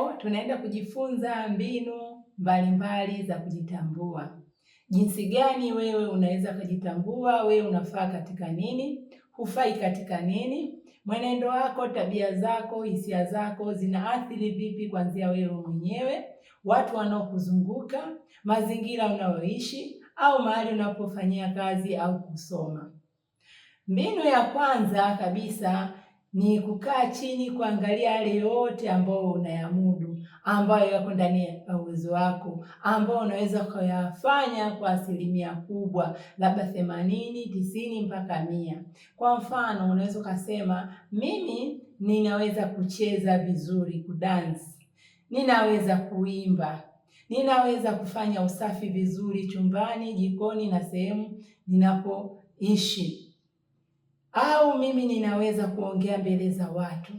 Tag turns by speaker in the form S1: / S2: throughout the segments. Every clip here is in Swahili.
S1: Leo tunaenda kujifunza mbinu mbalimbali za kujitambua. Jinsi gani wewe unaweza kujitambua, wewe unafaa katika nini, hufai katika nini, mwenendo wako, tabia zako, hisia zako zinaathiri vipi kuanzia wewe mwenyewe, watu wanaokuzunguka, mazingira unayoishi au mahali unapofanyia kazi au kusoma. Mbinu ya kwanza kabisa ni kukaa chini kuangalia yale yote ambayo unayamudu, ambayo yako ndani ya uwezo wako, ambayo unaweza kuyafanya kwa asilimia kubwa, labda 80, 90 mpaka 100. Kwa mfano, unaweza kusema mimi ninaweza kucheza vizuri, kudance. Ninaweza kuimba. Ninaweza kufanya usafi vizuri chumbani, jikoni na sehemu ninapoishi. Au mimi ninaweza kuongea mbele za watu.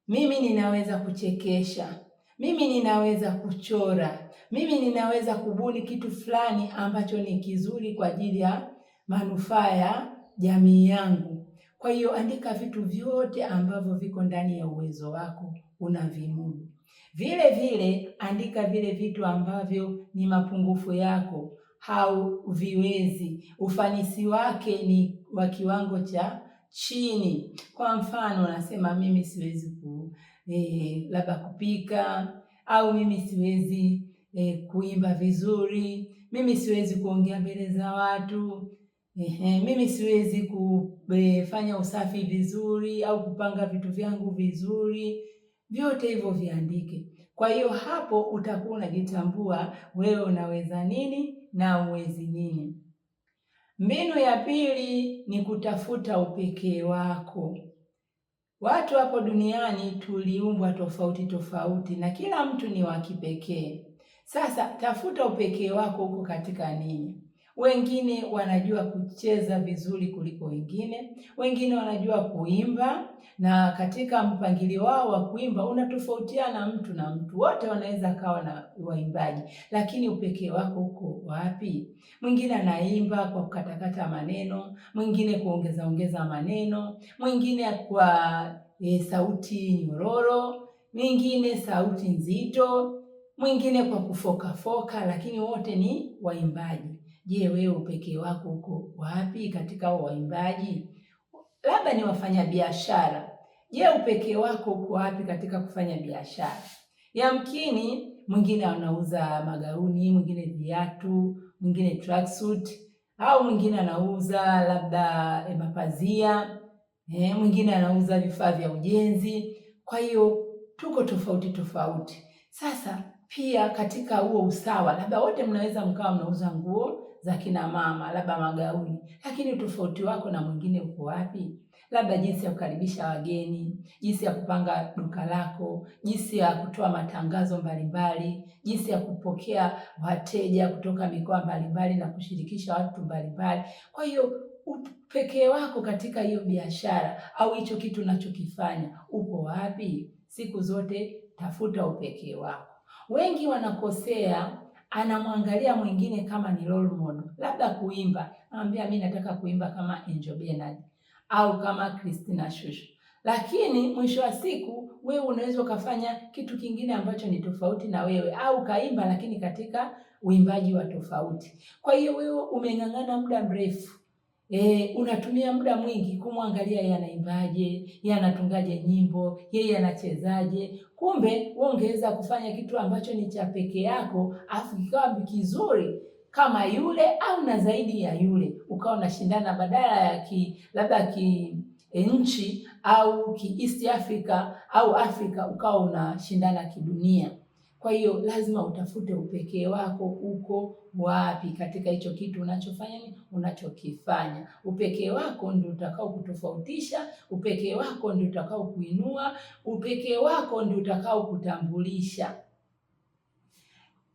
S1: Mimi ninaweza kuchekesha. Mimi ninaweza kuchora. Mimi ninaweza kubuni kitu fulani ambacho ni kizuri kwa ajili ya manufaa ya jamii yangu. Kwa hiyo andika vitu vyote ambavyo viko ndani ya uwezo wako unavimudu. Vile vile andika vile vitu ambavyo ni mapungufu yako hauviwezi. Ufanisi wake ni wa kiwango cha chini. Kwa mfano unasema mimi siwezi labda kupika, au mimi siwezi kuimba vizuri, mimi siwezi kuongea mbele za watu, mimi siwezi kufanya usafi vizuri au kupanga vitu vyangu vizuri. Vyote hivyo viandike. Kwa hiyo hapo utakuwa unajitambua wewe unaweza nini na uwezi nini. Mbinu ya pili ni kutafuta upekee wako. Watu hapo duniani tuliumbwa tofauti tofauti na kila mtu ni wa kipekee. Sasa tafuta upekee wako uko katika nini. Wengine wanajua kucheza vizuri kuliko wengine, wengine wanajua kuimba, na katika mpangilio wao wa kuimba unatofautiana mtu na mtu. Wote wanaweza kawa na waimbaji, lakini upekee wako uko wapi? Mwingine anaimba kwa kukatakata maneno, mwingine kuongeza maneno, mwingine kwa sauti nyororo, mwingine sauti nzito, mwingine kwa kufokafoka, lakini wote ni waimbaji. Je, wewe upekee wako uko wapi katika waimbaji? Labda ni wafanya biashara. Je, upekee wako uko wapi katika kufanya biashara? Yamkini mwingine anauza magauni, mwingine viatu, mwingine tracksuit, au mwingine anauza labda mapazia, mwingine anauza vifaa vya ujenzi. Kwa hiyo tuko tofauti tofauti. Sasa pia katika huo usawa, labda wote mnaweza mkawa mnauza nguo za kina mama, labda magauni, lakini tofauti wako na mwingine uko wapi? Labda jinsi ya kukaribisha wageni, jinsi ya kupanga duka lako, jinsi ya kutoa matangazo mbalimbali, jinsi ya kupokea wateja kutoka mikoa mbalimbali na kushirikisha watu mbalimbali. Kwa hiyo upekee wako katika hiyo biashara au hicho kitu unachokifanya uko wapi? Siku zote tafuta upekee wako. Wengi wanakosea, anamwangalia mwingine kama ni role model, labda kuimba, anamwambia mimi nataka kuimba kama Angel Bernard au kama Christina Shusho. Lakini mwisho wa siku wewe unaweza ukafanya kitu kingine ambacho ni tofauti na wewe, au kaimba lakini katika uimbaji wa tofauti. Kwa hiyo wewe umeng'ang'ana muda mrefu, unatumia muda mwingi kumwangalia yeye anaimbaje, yeye anatungaje nyimbo, yeye anachezaje. Kumbe wewe ungeweza kufanya kitu ambacho ni cha peke yako, afu kikawa kizuri kama yule au na zaidi ya yule, ukawa unashindana badala ya labda nchi au East Africa au Afrika, ukawa unashindana kidunia. Kwa hiyo lazima utafute upekee wako uko wapi katika hicho kitu unachofanya, unachokifanya. Upekee wako ndio utakao kutofautisha, upekee wako ndio utakao kuinua, upekee wako ndio utakao kutambulisha.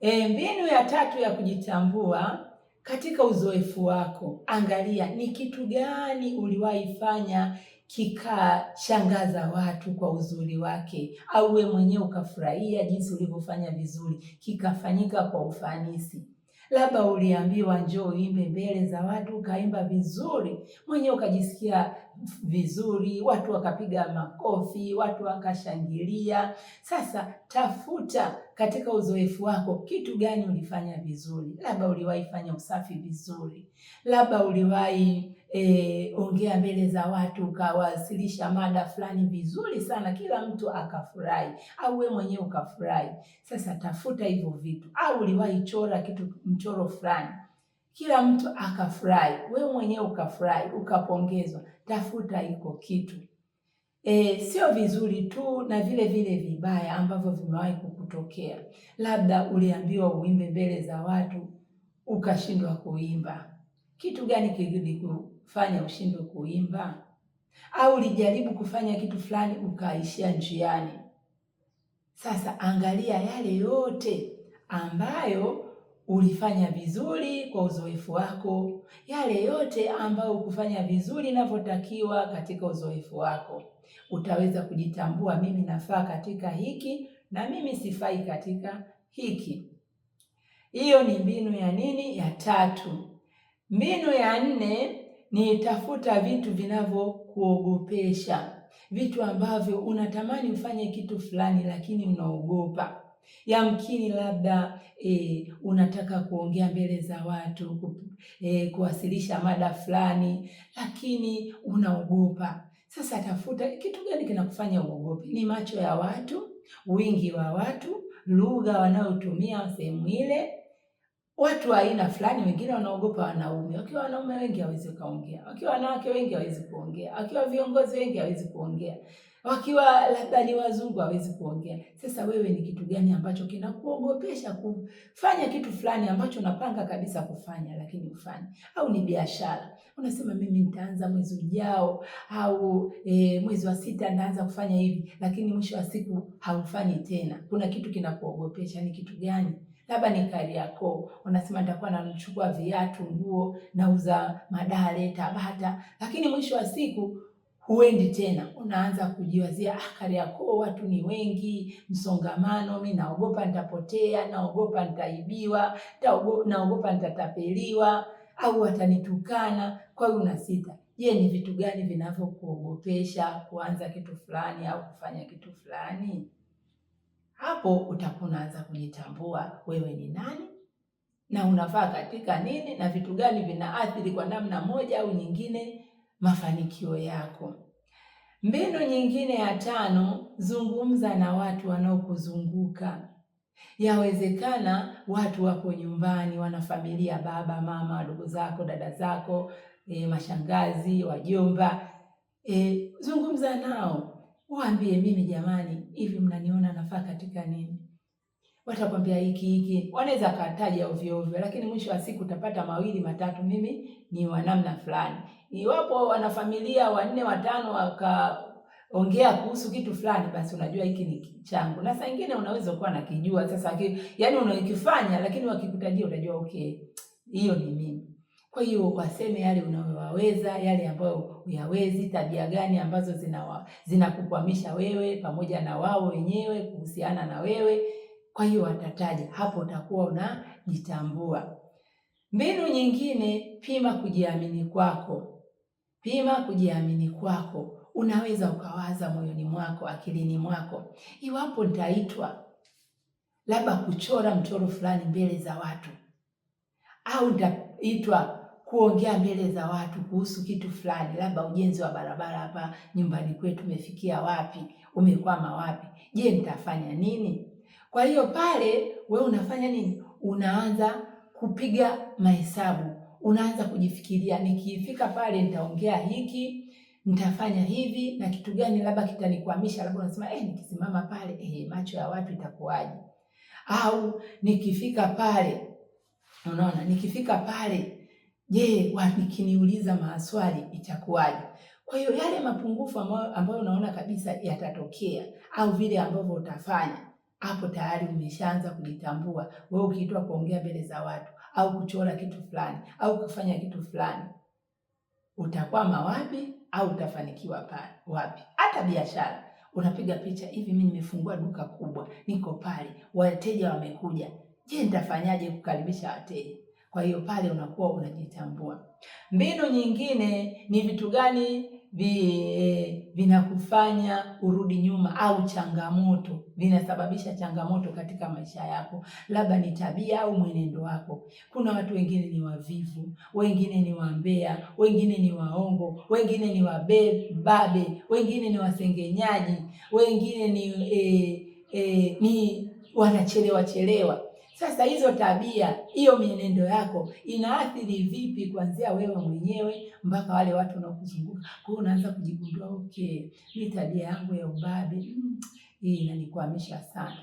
S1: Mbinu ya tatu ya kujitambua, katika uzoefu wako, angalia ni kitu gani uliwahi fanya kikashangaza watu kwa uzuri wake, au wewe mwenyewe ukafurahia jinsi ulivyofanya vizuri, kikafanyika kwa ufanisi. Labda uliambiwa njoo uimbe mbele za watu, ukaimba vizuri, mwenyewe ukajisikia vizuri, watu wakapiga makofi, watu wakashangilia. Sasa tafuta katika uzoefu wako kitu gani ulifanya vizuri. Labda uliwahi fanya usafi vizuri, labda uliwahi ongea mbele za watu ukawasilisha mada fulani vizuri sana, kila mtu akafurahi, au wewe mwenyewe ukafurahi. Sasa tafuta hivyo vitu. Au uliwahi chora kitu, mchoro fulani, kila mtu akafurahi, wewe mwenyewe ukafurahi, ukapongezwa. Tafuta iko kitu. Sio vizuri tu na vile vile vibaya ambavyo vimewahi kukutokea. Labda uliambiwa uimbe mbele za watu ukashindwa kuimba. Kitu gani kilikufanya ushindwe kuimba? Au ulijaribu kufanya kitu fulani ukaishia njiani. Sasa angalia yale yote ambayo ulifanya vizuri kwa uzoefu wako, yale yote ambayo ukufanya vizuri inavyotakiwa katika uzoefu wako. Utaweza kujitambua, mimi nafaa katika hiki na mimi sifai katika hiki. Hiyo ni mbinu ya nini? Ya 3. Mbinu ya 4 ni tafuta vitu vinavyokuogopesha, vitu ambavyo unatamani ufanye kitu fulani lakini unaogopa. Yamkini labda unataka kuongea mbele za watu, kuwasilisha mada fulani, lakini unaogopa. Sasa tafuta kitu gani kinakufanya uogope. Ni macho ya watu, wingi wa watu, lugha wanayotumia sehemu ile, watu wa aina fulani. Wengine wanaogopa wanaume. Wakiwa wanaume wengi hawezi kuongea, wakiwa wanawake wengi hawezi kuongea, wakiwa viongozi wengi hawezi kuongea, wakiwa labda ni wazungu hawezi kuongea. Sasa wewe ni kitu gani ambacho kinakuogopesha kufanya kitu fulani ambacho unapanga kabisa kufanya lakini ufanye? Au ni biashara, unasema mimi nitaanza mwezi ujao au mwezi wa 6 nitaanza kufanya hivi, lakini mwisho wa siku haufanyi tena. Kuna kitu kinakuogopesha. Ni kitu gani? Labda ni Kariakoo, unasema nitakuwa nachukua viatu, nguo, nauza Madale, Tabata, lakini mwisho wa siku huendi tena. Unaanza kujiwazia, Kariakoo watu ni wengi, msongamano, mimi naogopa nitapotea, naogopa nitaibiwa, naogopa nitatapeliwa au watanitukana. Kwa hiyo unasita. Je, ni vitu gani vinavyokuogopesha kuanza kitu fulani au kufanya kitu fulani? Hapo utakuwa unaanza kujitambua wewe ni nani na unafaa katika nini na vitu gani vinaathiri kwa namna moja au nyingine mafanikio yako. Mbinu nyingine ya 5, zungumza na watu wanaokuzunguka. Yawezekana watu wako nyumbani, wana familia, baba, mama, wadogo zako, dada zako, mashangazi, wajomba. Zungumza nao. Waambie, mimi jamani, hivi mnaniona nafaa katika nini? Watakwambia hiki. Wanaweza kataja ovyo ovyo, lakini mwisho wa siku utapata 2 matatu, mimi ni wa namna fulani. Iwapo wana familia 4 5 wakaongea kuhusu kitu fulani, basi unajua hiki ni changu. Na saa nyingine unaweza kuwa nakijua sasa, yaani unakifanya, lakini wakikutajia utajua okay, hiyo ni mimi. Kwa hiyo waseme yale unayowaweza, yale ambayo huyawezi, tabia gani ambazo zinakukwamisha wewe pamoja na wao wenyewe kuhusiana na wewe. Kwa hiyo watataja, hapo utakuwa unajitambua. Mbinu nyingine, pima kujiamini kwako. Pima kujiamini kwako. Unaweza ukawaza moyoni mwako, akilini mwako, iwapo nitaitwa labda kuchora mchoro fulani mbele za watu, au nitaitwa kuongea mbele za watu kuhusu kitu fulani, labda ujenzi wa barabara hapa nyumbani kwetu umefikia wapi, umekwama wapi, je, nitafanya nini? Kwa hiyo pale wewe unafanya nini? Unaanza kupiga mahesabu, unaanza kujifikiria, nikifika pale nitaongea hiki, nitafanya hivi, na kitu gani labda kitanikwamisha. Labda unasema nikisimama pale macho ya watu itakuwaje? Au nikifika pale, unaona, nikifika pale je, nikiniuliza maswali itakuwaje? Kwa hiyo yale mapungufu ambayo unaona kabisa yatatokea au vile ambavyo utafanya, hapo tayari umeshaanza kujitambua. Wewe ukiitwa kuongea mbele za watu au kuchora kitu fulani au kufanya kitu fulani, utakwama wapi au utafanikiwa pale wapi? Hata biashara, unapiga picha hivi, mimi nimefungua duka kubwa, niko pale, wateja wamekuja, je, nitafanyaje kukaribisha wateja? Kwa hiyo pale unakuwa unajitambua. Mbinu nyingine ni vitu gani vinakufanya urudi nyuma au changamoto, vinasababisha changamoto katika maisha yako, labda ni tabia au mwenendo wako. Kuna watu wengine ni wavivu, wengine ni wambea, wengine ni waongo, wengine ni wababe, wengine ni wasengenyaji, wengine ni wanachelewa. Sasa hizo tabia, hiyo mienendo yako inaathiri vipi kuanzia wewe mwenyewe mpaka wale watu wanaokuzunguka? Kwa hiyo unaanza kujigundua, okay, hii tabia yangu ya ubabe hii inanikwamisha sana.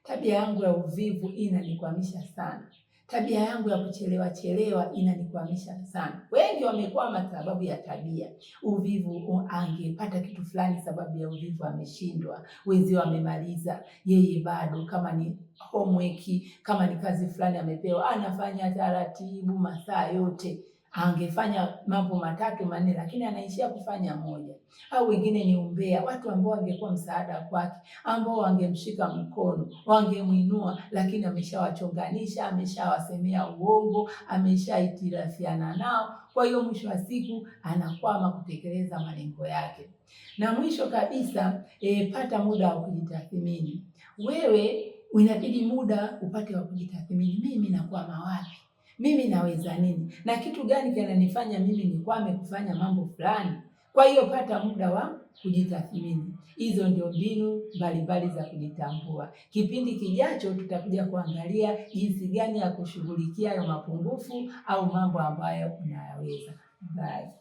S1: Tabia yangu ya uvivu inanikwamisha sana. Tabia yangu ya kuchelewa inanikwamisha sana. Wengi wamekwama sababu ya tabia. Uvivu, angepata kitu fulani sababu ya uvivu ameshindwa. Wenzio wamemaliza, yeye bado. Kama ni homework, kama ni kazi fulani amepewa, anafanya taratibu masaa yote. Angefanya mambo 3 4, lakini anaishia kufanya moja. Au wengine ni umbea, watu ambao wangekuwa msaada kwake, ambao wangemshika mkono, wangemuinua, lakini ameshawachonganisha, ameshawasemea uongo, ameshaitirafiana nao. Kwa hiyo mwisho wa siku anakwama kutekeleza malengo yake. Na mwisho kabisa, pata muda wa kujitathmini. Wewe inabidi muda upate wa kujitathmini. Mimi nakwama wapi? Mimi naweza nini? Na kitu gani kinanifanya mimi nikwame kufanya mambo fulani? Kwa hiyo pata muda wa kujitathmini. Hizo ndio mbinu mbalimbali za kujitambua. Kipindi kijacho tutakuja kuangalia jinsi gani ya kushughulikia hayo mapungufu au mambo ambayo unayaweza. Bye.